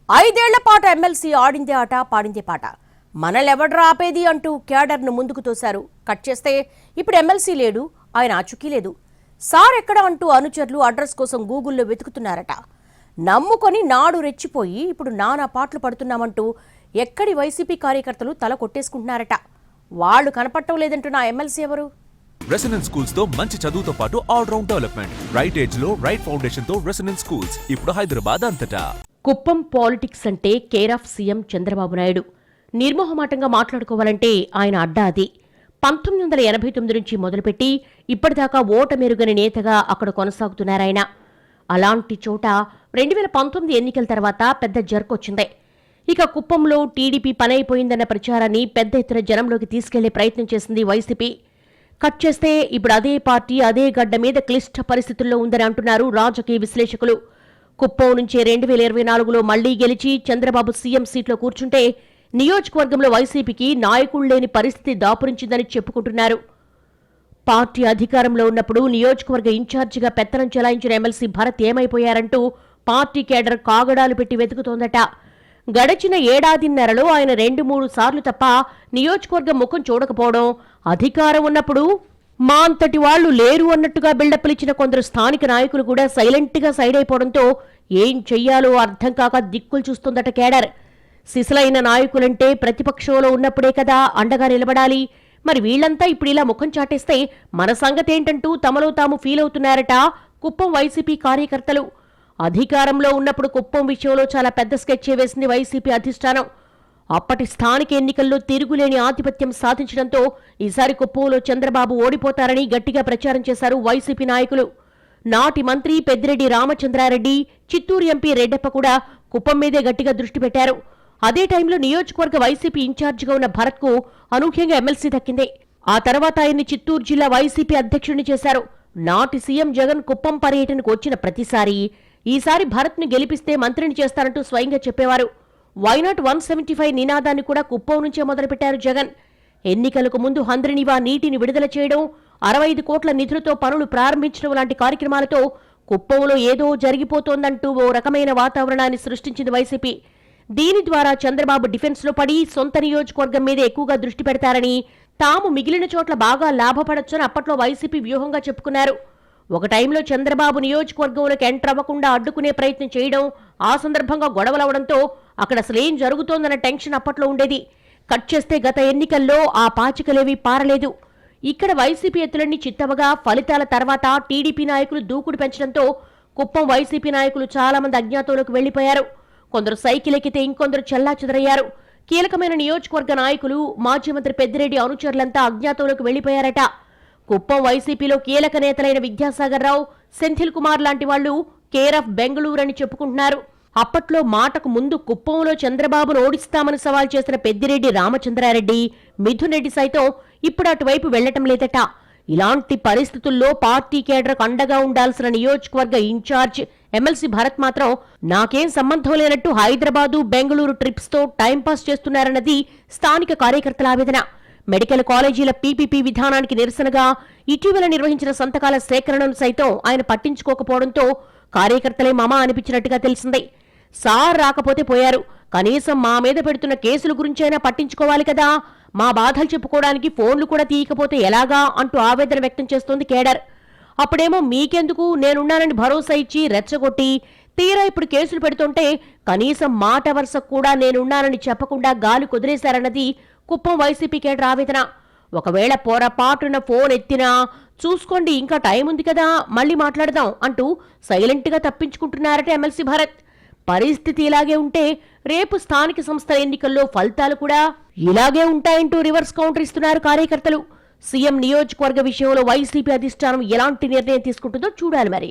ఐదేళ్ల పాటు ఎమ్మెల్సీ ఆడిందే ఆట పాడిందే పాట మనలెవడ్రా ఆపేది అంటూ క్యాడర్ను ముందుకు తోశారు. కట్ చేస్తే ఇప్పుడు ఎమ్మెల్సీ లేడు, ఆయన ఆచూకీ లేదు. సార్ ఎక్కడ అంటూ అనుచరులు అడ్రస్ కోసం గూగుల్లో వెతుకుతున్నారట. నమ్ముకొని నాడు రెచ్చిపోయి ఇప్పుడు నానా పాటలు పడుతున్నామంటూ ఎక్కడి వైసీపీ కార్యకర్తలు తల కొట్టేసుకుంటున్నారట. వాళ్లు కనపట్టం లేదంటున్న ఎమ్మెల్సీ ఎవరు? రెసిడెన్స్ స్కూల్స్ తో మంచి చదువుతో పాటు all round development, right age లో రైట్ ఫౌండేషన్ తో రెసిడెన్స్ స్కూల్స్ ఇప్పుడు హైదరాబాద్ అంతటా. కుప్పం పాలిటిక్స్ అంటే care of CM Chandrababu Naidu. నిర్మోహమాటంగా మాట్లాడుకోవాలంటే ఆయన అడ్డా అది. 1989 నుంచి మొదలుపెట్టి ఇప్పటిదాకా ఓటమెరుగని నేతగా అక్కడ కొనసాగుతున్నారాయన. అలాంటి చోట 2019 ఎన్నికల తర్వాత పెద్ద జర్కొచ్చింది. ఇక కుప్పంలో టీడీపీ పనైపోయిందన్న ప్రచారాన్ని పెద్ద ఎత్తున జనంలోకి తీసుకెళ్లే ప్రయత్నం చేసింది వైసీపీ. కట్ చేస్తే ఇప్పుడు అదే పార్టీ అదే గడ్డ మీద క్లిష్ట పరిస్థితుల్లో ఉందని అంటున్నారు రాజకీయ విశ్లేషకులు. కుప్పం నుంచి 2024లో మళ్లీ గెలిచి చంద్రబాబు సీఎం సీట్లో కూర్చుంటే నియోజకవర్గంలో వైసీపీకి నాయకులు లేని పరిస్థితి దాపురించిందని చెప్పుకుంటున్నారు. పార్టీ అధికారంలో ఉన్నప్పుడు నియోజకవర్గ ఇన్ఛార్జిగా పెత్తనం చెలాయించిన ఎమ్మెల్సీ భరత్ ఏమైపోయారంటూ పార్టీ కేడర్ కాగడాలు పెట్టి వెతుకుతోందట. గడిచిన ఏడాదిన్నరలో ఆయన 2-3 సార్లు తప్ప నియోజకవర్గం ముఖం చూడకపోవడం, అధికారం ఉన్నప్పుడు మా అంతటి వాళ్లు లేరు అన్నట్టుగా బిల్డప్లు ఇచ్చిన కొందరు స్థానిక నాయకులు కూడా సైలెంట్గా సైడ్ అయిపోవడంతో ఏం చెయ్యాలో అర్థం కాక దిక్కులు చూస్తుందట కేడర్. సిసలైన నాయకులంటే ప్రతిపక్షంలో ఉన్నప్పుడే కదా అండగా నిలబడాలి. మరి వీళ్లంతా ఇప్పుడు ఇలా ముఖం చాటేస్తే మన సంగతేంటంటూ తమలో తాము ఫీల్ అవుతున్నారట కుప్పం వైసీపీ కార్యకర్తలు. అధికారంలో ఉన్నప్పుడు కుప్పం విషయంలో చాలా పెద్ద స్కెచ్ వేసింది వైసీపీ అధిష్టానం. అప్పటి స్థానిక ఎన్నికల్లో తిరుగులేని ఆధిపత్యం సాధించడంతో ఈసారి కుప్పంలో చంద్రబాబు ఓడిపోతారని గట్టిగా ప్రచారం చేశారు వైసీపీ నాయకులు. నాటి మంత్రి పెద్దిరెడ్డి రామచంద్రారెడ్డి, చిత్తూరు ఎంపీ రెడ్డప్ప కూడా కుప్పం మీదే గట్టిగా దృష్టి పెట్టారు. అదే టైంలో నియోజకవర్గ వైసీపీ ఇన్ఛార్జిగా ఉన్న భరత్కు అనూహ్యంగా ఎమ్మెల్సీ దక్కింది. ఆ తర్వాత ఆయన్ని చిత్తూరు జిల్లా వైసీపీ అధ్యక్షుడిని చేశారు. నాటి సీఎం జగన్ కుప్పం పర్యటనకు వచ్చిన ప్రతిసారి ఈసారి భరత్ను గెలిపిస్తే మంత్రిని చేస్తారంటూ స్వయంగా చెప్పేవారు. వైనాట్ 175 నినాదాన్ని కూడా కుప్పం నుంచే మొదలుపెట్టారు జగన్. ఎన్నికలకు ముందు హంద్రినివా నీటిని విడుదల చేయడం, 65 కోట్ల నిధులతో పనులు ప్రారంభించడం లాంటి కార్యక్రమాలతో కుప్పంలో ఏదో జరిగిపోతోందంటూ ఓ రకమైన వాతావరణాన్ని సృష్టించింది వైసీపీ. దీని ద్వారా చంద్రబాబు డిఫెన్స్లో పడి సొంత నియోజకవర్గం మీద ఎక్కువగా దృష్టి పెడతారని, తాము మిగిలిన చోట్ల బాగా లాభపడొచ్చని అప్పట్లో వైసీపీ వ్యూహంగా చెప్పుకున్నారు. ఒక టైంలో చంద్రబాబు నియోజకవర్గంలోకి ఎంటర్ అవ్వకుండా అడ్డుకునే ప్రయత్నం చేయడం, ఆ సందర్భంగా గొడవలవడంతో అక్కడ అసలేం జరుగుతోందన్న టెన్షన్ అప్పట్లో ఉండేది. కట్ చేస్తే గత ఎన్నికల్లో ఆ పాచికలేవీ పారలేదు. ఇక్కడ వైసీపీ ఎత్తులన్నీ చిత్తవగా ఫలితాల తర్వాత టీడీపీ నాయకులు దూకుడు పెంచడంతో కుప్పం వైసీపీ నాయకులు చాలా మంది అజ్ఞాతంలోకి వెళ్లిపోయారు. కొందరు సైకిల్ ఎక్కితే ఇంకొందరు చెల్లాచెదరయ్యారు. కీలకమైన నియోజకవర్గ నాయకులు, మాజీ మంత్రి పెద్దిరెడ్డి అనుచరులంతా అజ్ఞాతంలోకి వెళ్లిపోయారట. కుప్పం వైసీపీలో కీలక నేతలైన విద్యాసాగర్ రావు, సెంథిల్ కుమార్ లాంటి వాళ్లు కేర్ ఆఫ్ బెంగళూరు అని చెప్పుకుంటున్నారు. అప్పట్లో మాటకు ముందు కుప్పంలో చంద్రబాబును ఓడిస్తామని సవాల్ చేసిన పెద్దిరెడ్డి రామచంద్రారెడ్డి, మిథున్ రెడ్డి సైతం ఇప్పుడు అటువైపు వెళ్లటం లేదట. ఇలాంటి పరిస్థితుల్లో పార్టీ కేడర్కు అండగా ఉండాల్సిన నియోజకవర్గ ఇన్ఛార్జ్ ఎమ్మెల్సీ భరత్ మాత్రం నాకేం సంబంధం లేనట్టు హైదరాబాదు, బెంగళూరు ట్రిప్స్ తో టైంపాస్ చేస్తున్నారన్నది స్థానిక కార్యకర్తల ఆవేదన. మెడికల్ కాలేజీల పీపీపీ విధానానికి నిరసనగా ఇటీవల నిర్వహించిన సంతకాల సేకరణను సైతం ఆయన పట్టించుకోకపోవడంతో కార్యకర్తలే మమా అనిపించినట్టుగా తెలిసింది. సార్ రాకపోతే పోయారు, కనీసం మా మీద పెడుతున్న కేసుల గురించైనా పట్టించుకోవాలి కదా, మా బాధలు చెప్పుకోవడానికి ఫోన్లు కూడా తీయకపోతే ఎలాగా అంటూ ఆవేదన వ్యక్తం చేస్తోంది కేడర్. అప్పుడేమో మీకెందుకు నేనున్నానని భరోసా ఇచ్చి రెచ్చగొట్టి, తీరా ఇప్పుడు కేసులు పెడుతుంటే కనీసం మాట వరుసకు కూడా నేనున్నానని చెప్పకుండా గాలి కుదిరేశారన్నది కుప్పం వైసీపీ కేడర్ ఆవేదన. ఒకవేళ పొరపాటున ఫోన్ ఎత్తినా చూసుకోండి, ఇంకా టైం ఉంది కదా, మళ్లీ మాట్లాడదాం అంటూ సైలెంట్గా తప్పించుకుంటున్నారట ఎమ్మెల్సీ భరత్. పరిస్థితి ఇలాగే ఉంటే రేపు స్థానిక సంస్థల ఎన్నికల్లో ఫలితాలు కూడా ఇలాగే ఉంటాయంటూ రివర్స్ కౌంటర్ ఇస్తున్నారు కార్యకర్తలు. సీఎం నియోజకవర్గ విషయంలో వైసీపీ అధిష్టానం ఎలాంటి నిర్ణయం తీసుకుంటుందో చూడాలి మరి.